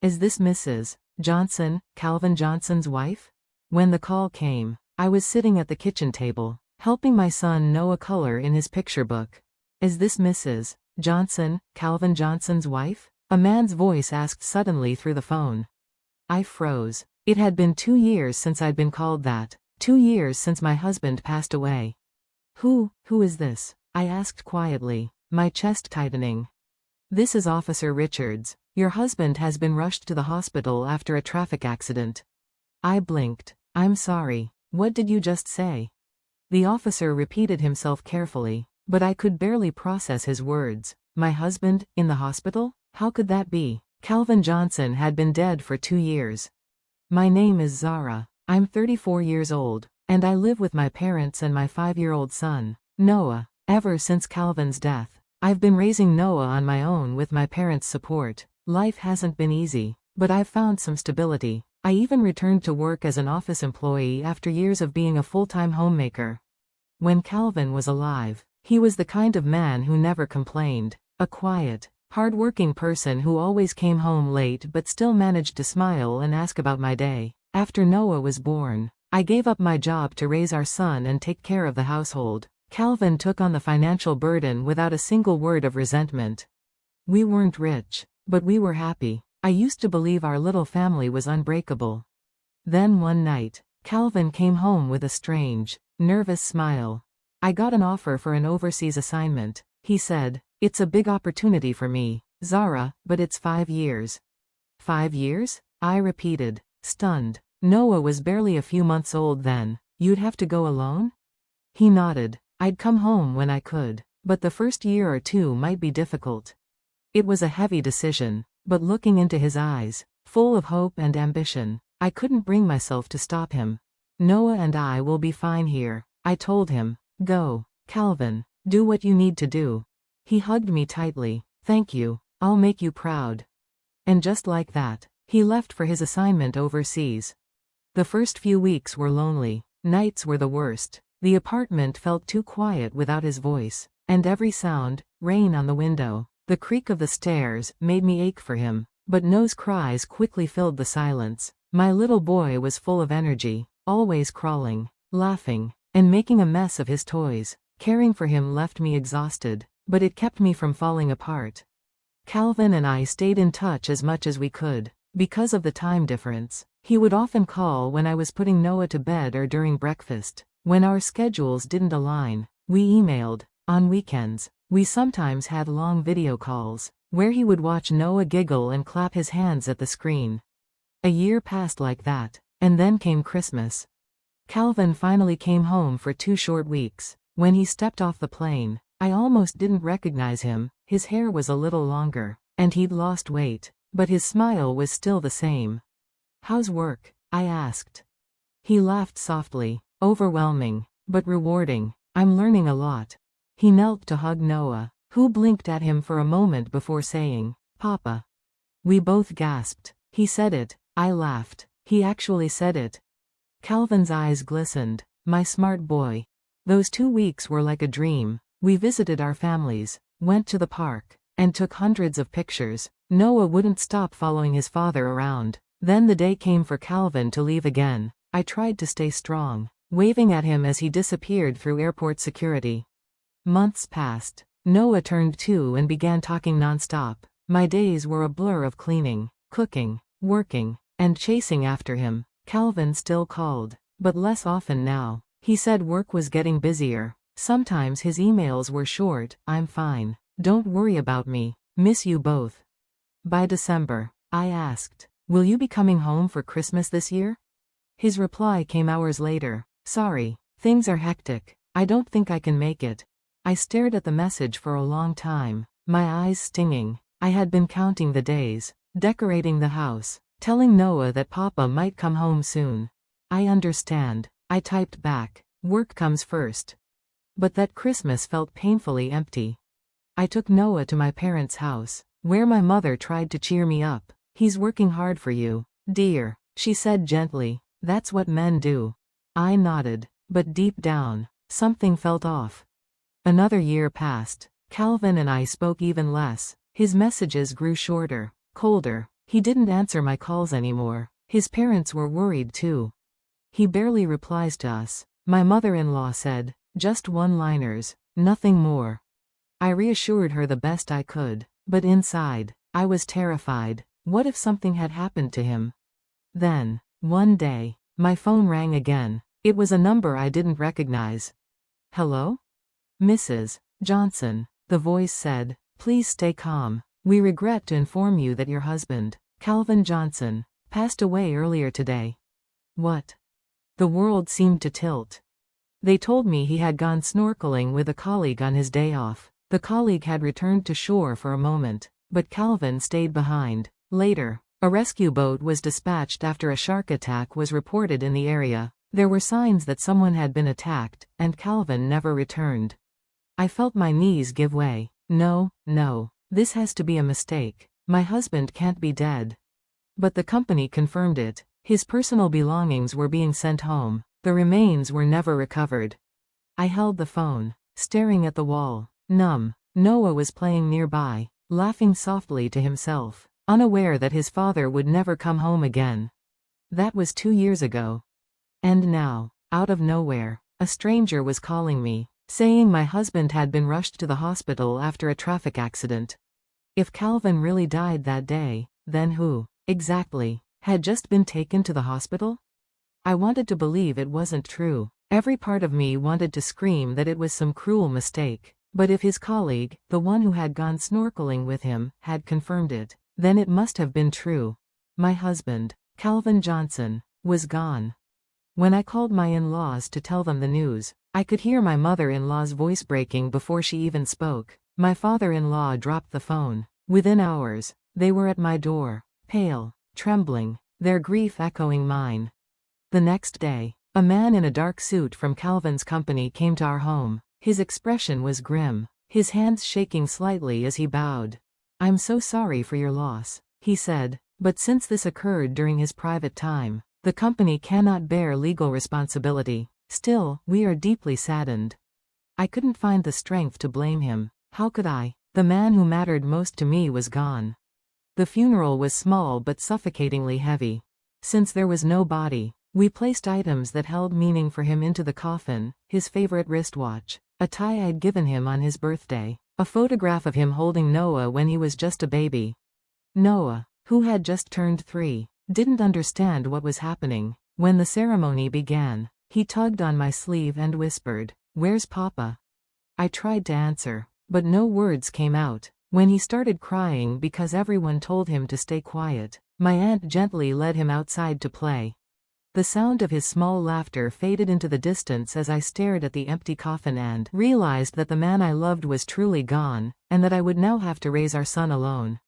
Is this Mrs. Johnson, Calvin Johnson's wife? When the call came, I was sitting at the kitchen table, helping my son Noah color in his picture book. Is this Mrs. Johnson, Calvin Johnson's wife? A man's voice asked suddenly through the phone. I froze. It had been 2 years since I'd been called that. 2 years since my husband passed away. Who is this? I asked quietly, my chest tightening. This is Officer Richards. Your husband has been rushed to the hospital after a traffic accident. I blinked. I'm sorry. What did you just say? The officer repeated himself carefully, but I could barely process his words. My husband, in the hospital? How could that be? Calvin Johnson had been dead for 2 years. My name is Zara. I'm 34 years old, and I live with my parents and my 5-year-old son, Noah. Ever since Calvin's death, I've been raising Noah on my own with my parents' support. Life hasn't been easy, but I've found some stability. I even returned to work as an office employee after years of being a full-time homemaker. When Calvin was alive, he was the kind of man who never complained, a quiet, hard-working person who always came home late but still managed to smile and ask about my day. After Noah was born, I gave up my job to raise our son and take care of the household. Calvin took on the financial burden without a single word of resentment. We weren't rich, but we were happy. I used to believe our little family was unbreakable. Then one night, Calvin came home with a strange, nervous smile. I got an offer for an overseas assignment, he said. It's a big opportunity for me, Zara, but it's 5 years. 5 years? I repeated, stunned. Noah was barely a few months old then. You'd have to go alone? He nodded. I'd come home when I could, but the first year or two might be difficult. It was a heavy decision, but looking into his eyes, full of hope and ambition, I couldn't bring myself to stop him. Noah and I will be fine here, I told him. Go, Calvin, do what you need to do. He hugged me tightly. Thank you, I'll make you proud. And just like that, he left for his assignment overseas. The first few weeks were lonely. Nights were the worst. The apartment felt too quiet without his voice, and every sound, rain on the window, the creak of the stairs, made me ache for him. But Noah's cries quickly filled the silence. My little boy was full of energy, always crawling, laughing, and making a mess of his toys. Caring for him left me exhausted, but it kept me from falling apart. Calvin and I stayed in touch as much as we could. Because of the time difference, he would often call when I was putting Noah to bed or during breakfast. When our schedules didn't align, we emailed. On weekends, we sometimes had long video calls, where he would watch Noah giggle and clap his hands at the screen. A year passed like that, and then came Christmas. Calvin finally came home for 2 short weeks. When he stepped off the plane, I almost didn't recognize him. His hair was a little longer, and he'd lost weight, but his smile was still the same. How's work? I asked. He laughed softly. Overwhelming, but rewarding. I'm learning a lot. He knelt to hug Noah, who blinked at him for a moment before saying, Papa. We both gasped. He said it. I laughed. He actually said it. Calvin's eyes glistened. My smart boy. Those 2 weeks were like a dream. We visited our families, went to the park, and took hundreds of pictures. Noah wouldn't stop following his father around. Then the day came for Calvin to leave again. I tried to stay strong, waving at him as he disappeared through airport security. Months passed. Noah turned 2 and began talking nonstop. My days were a blur of cleaning, cooking, working, and chasing after him. Calvin still called, but less often now. He said work was getting busier. Sometimes his emails were short. I'm fine. Don't worry about me. Miss you both. By December, I asked, will you be coming home for Christmas this year? His reply came hours later. Sorry, things are hectic. I don't think I can make it. I stared at the message for a long time, my eyes stinging. I had been counting the days, decorating the house, telling Noah that Papa might come home soon. I understand, I typed back. Work comes first. But that Christmas felt painfully empty. I took Noah to my parents' house, where my mother tried to cheer me up. He's working hard for you, dear, she said gently. That's what men do. I nodded, but deep down, something felt off. Another year passed. Calvin and I spoke even less. His messages grew shorter, colder. He didn't answer my calls anymore. His parents were worried too. He barely replies to us. My mother-in-law said, just one-liners, nothing more. I reassured her the best I could, but inside, I was terrified. What if something had happened to him? Then, one day, my phone rang again. It was a number I didn't recognize. Hello? Mrs. Johnson, the voice said. Please stay calm. We regret to inform you that your husband, Calvin Johnson, passed away earlier today. What? The world seemed to tilt. They told me he had gone snorkeling with a colleague on his day off. The colleague had returned to shore for a moment, but Calvin stayed behind. Later, a rescue boat was dispatched after a shark attack was reported in the area. There were signs that someone had been attacked, and Calvin never returned. I felt my knees give way. No, this has to be a mistake. My husband can't be dead. But the company confirmed it. His personal belongings were being sent home. The remains were never recovered. I held the phone, staring at the wall, numb. Noah was playing nearby, laughing softly to himself, unaware that his father would never come home again. That was 2 years ago. And now, out of nowhere, a stranger was calling me, saying my husband had been rushed to the hospital after a traffic accident. If Calvin really died that day, then who, exactly, had just been taken to the hospital? I wanted to believe it wasn't true. Every part of me wanted to scream that it was some cruel mistake. But if his colleague, the one who had gone snorkeling with him, had confirmed it, then it must have been true. My husband, Calvin Johnson, was gone. When I called my in-laws to tell them the news, I could hear my mother-in-law's voice breaking before she even spoke. My father-in-law dropped the phone. Within hours, they were at my door, pale, trembling, their grief echoing mine. The next day, a man in a dark suit from Calvin's company came to our home. His expression was grim, his hands shaking slightly as he bowed. I'm so sorry for your loss, he said, but since this occurred during his private time, the company cannot bear legal responsibility. Still, we are deeply saddened. I couldn't find the strength to blame him. How could I? The man who mattered most to me was gone. The funeral was small but suffocatingly heavy. Since there was no body, we placed items that held meaning for him into the coffin: his favorite wristwatch, a tie I'd given him on his birthday, a photograph of him holding Noah when he was just a baby. Noah, who had just turned 3, didn't understand what was happening. When the ceremony began, he tugged on my sleeve and whispered, "Where's Papa?" I tried to answer, but no words came out. When he started crying because everyone told him to stay quiet, my aunt gently led him outside to play. The sound of his small laughter faded into the distance as I stared at the empty coffin and realized that the man I loved was truly gone, and that I would now have to raise our son alone.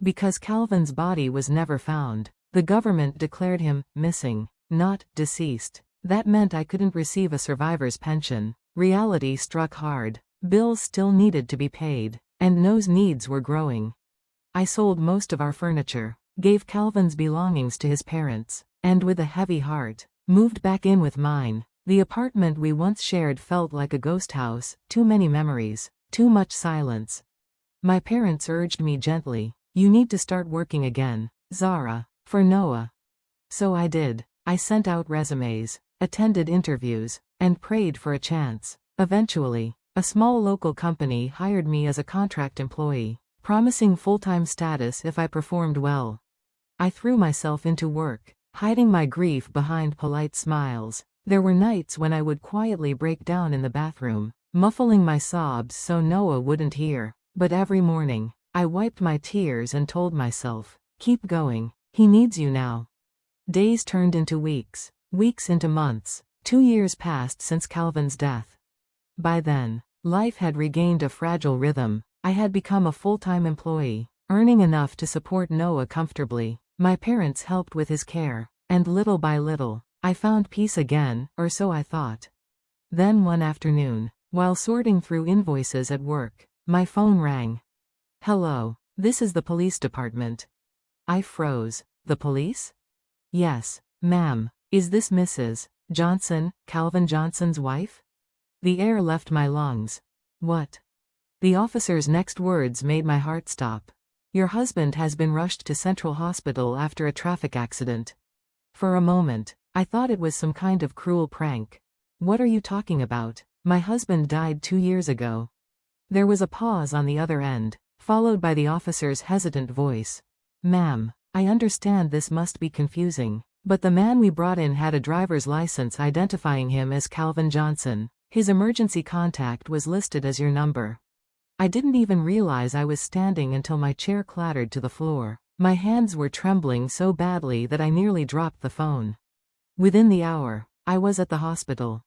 Because Calvin's body was never found, the government declared him missing, not deceased. That meant I couldn't receive a survivor's pension. Reality struck hard. Bills still needed to be paid, and Noah's needs were growing. I sold most of our furniture, gave Calvin's belongings to his parents, and with a heavy heart, moved back in with mine. The apartment we once shared felt like a ghost house, too many memories, too much silence. My parents urged me gently, "You need to start working again, Zara, for Noah." So I did. I sent out resumes, attended interviews, and prayed for a chance. Eventually, a small local company hired me as a contract employee, promising full-time status if I performed well. I threw myself into work, hiding my grief behind polite smiles. There were nights when I would quietly break down in the bathroom, muffling my sobs so Noah wouldn't hear. But every morning, I wiped my tears and told myself, "Keep going, he needs you now." Days turned into weeks, weeks into months. 2 years passed since Calvin's death. By then, life had regained a fragile rhythm. I had become a full-time employee, earning enough to support Noah comfortably. My parents helped with his care, and little by little, I found peace again, or so I thought. Then one afternoon, while sorting through invoices at work, my phone rang. "Hello, this is the police department." I froze. "The police?" "Yes, ma'am. Is this Mrs. Johnson, Calvin Johnson's wife?" The air left my lungs. "What?" The officer's next words made my heart stop. Your husband has been rushed to Central Hospital after a traffic accident. For a moment, I thought it was some kind of cruel prank. What are you talking about? My husband died 2 years ago. There was a pause on the other end, followed by the officer's hesitant voice. Ma'am, I understand this must be confusing, but the man we brought in had a driver's license identifying him as Calvin Johnson. His emergency contact was listed as your number. I didn't even realize I was standing until my chair clattered to the floor. My hands were trembling so badly that I nearly dropped the phone. Within the hour, I was at the hospital.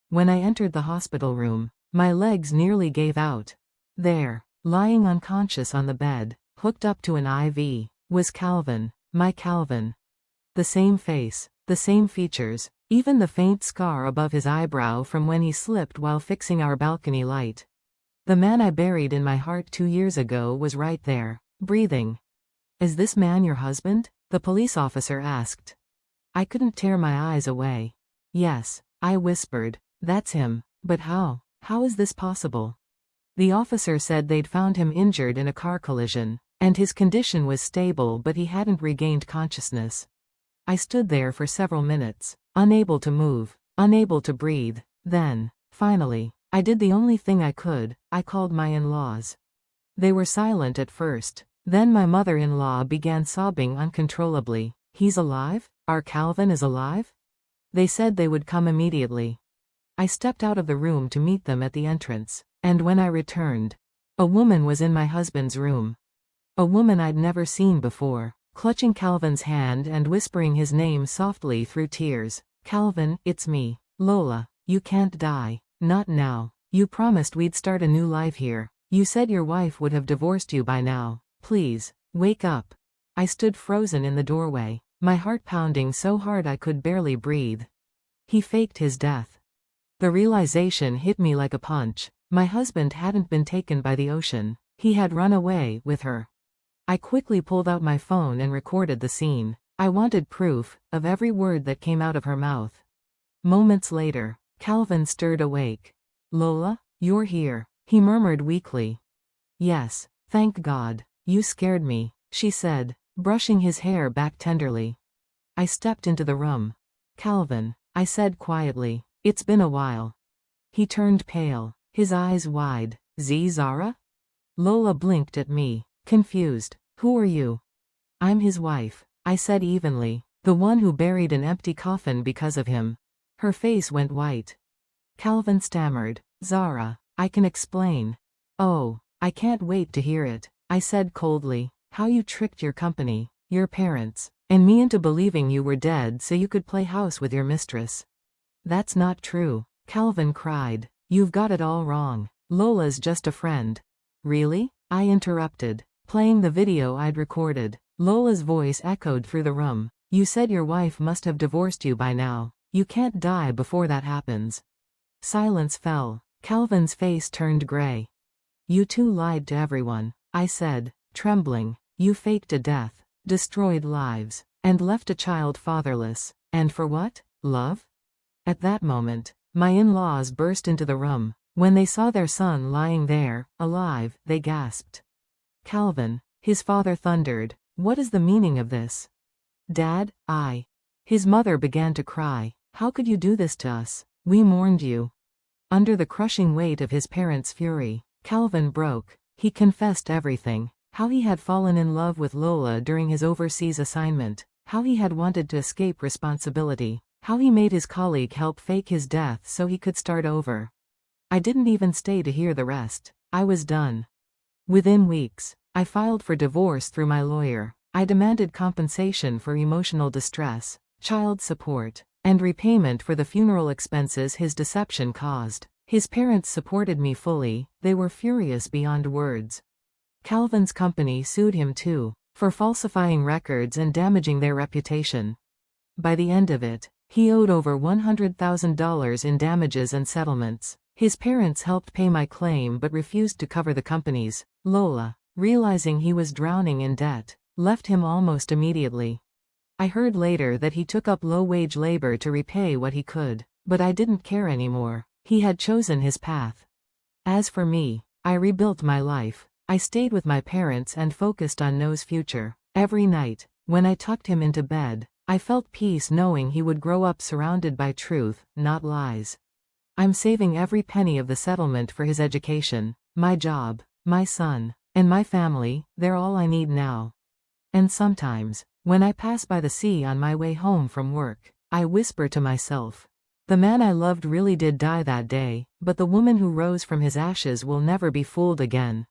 When I entered the hospital room, my legs nearly gave out. There, lying unconscious on the bed, hooked up to an IV, was Calvin, my Calvin. The same face, the same features, even the faint scar above his eyebrow from when he slipped while fixing our balcony light. The man I buried in my heart 2 years ago was right there, breathing. Is this man your husband? The police officer asked. I couldn't tear my eyes away. Yes, I whispered, that's him, but how? How is this possible? The officer said they'd found him injured in a car collision, and his condition was stable but he hadn't regained consciousness. I stood there for several minutes, unable to move, unable to breathe. Then, finally, I did the only thing I could. I called my in-laws. They were silent at first. Then my mother-in-law began sobbing uncontrollably. He's alive? Our Calvin is alive? They said they would come immediately. I stepped out of the room to meet them at the entrance, and when I returned, a woman was in my husband's room. A woman I'd never seen before, clutching Calvin's hand and whispering his name softly through tears. Calvin, it's me, Lola. You can't die. Not now. You promised we'd start a new life here. You said your wife would have divorced you by now. Please, wake up. I stood frozen in the doorway, my heart pounding so hard I could barely breathe. He faked his death. The realization hit me like a punch. My husband hadn't been taken by the ocean. He had run away with her. I quickly pulled out my phone and recorded the scene. I wanted proof of every word that came out of her mouth. Moments later, Calvin stirred awake. Lola, you're here, he murmured weakly. Yes, thank God. You scared me, she said, brushing his hair back tenderly. I stepped into the room. Calvin, I said quietly, it's been a while. He turned pale, his eyes wide. Zara? Lola blinked at me, confused. Who are you? I'm his wife, I said evenly, the one who buried an empty coffin because of him. Her face went white. Calvin stammered, Zara, I can explain. Oh, I can't wait to hear it, I said coldly. How you tricked your company, your parents, and me into believing you were dead so you could play house with your mistress. That's not true, Calvin cried. You've got it all wrong. Lola's just a friend. Really? I interrupted, playing the video I'd recorded. Lola's voice echoed through the room. You said your wife must have divorced you by now. You can't die before that happens. Silence fell. Calvin's face turned gray. You two lied to everyone, I said, trembling. You faked a death, destroyed lives, and left a child fatherless. And for what? Love? At that moment, my in-laws burst into the room. When they saw their son lying there, alive, they gasped. Calvin, his father thundered, what is the meaning of this? Dad, His mother began to cry. How could you do this to us? We mourned you. Under the crushing weight of his parents' fury, Calvin broke. He confessed everything. How he had fallen in love with Lola during his overseas assignment. How he had wanted to escape responsibility. How he made his colleague help fake his death so he could start over. I didn't even stay to hear the rest. I was done. Within weeks, I filed for divorce through my lawyer. I demanded compensation for emotional distress, child support, and repayment for the funeral expenses his deception caused. His parents supported me fully. They were furious beyond words. Calvin's company sued him too, for falsifying records and damaging their reputation. By the end of it, he owed over $100,000 in damages and settlements. His parents helped pay my claim but refused to cover the company's. Lola, realizing he was drowning in debt, left him almost immediately. I heard later that he took up low-wage labor to repay what he could, but I didn't care anymore. He had chosen his path. As for me, I rebuilt my life. I stayed with my parents and focused on Noah's future. Every night, when I tucked him into bed, I felt peace knowing he would grow up surrounded by truth, not lies. I'm saving every penny of the settlement for his education, my job, my son, and my family. They're all I need now. And sometimes, when I pass by the sea on my way home from work, I whisper to myself, the man I loved really did die that day, but the woman who rose from his ashes will never be fooled again.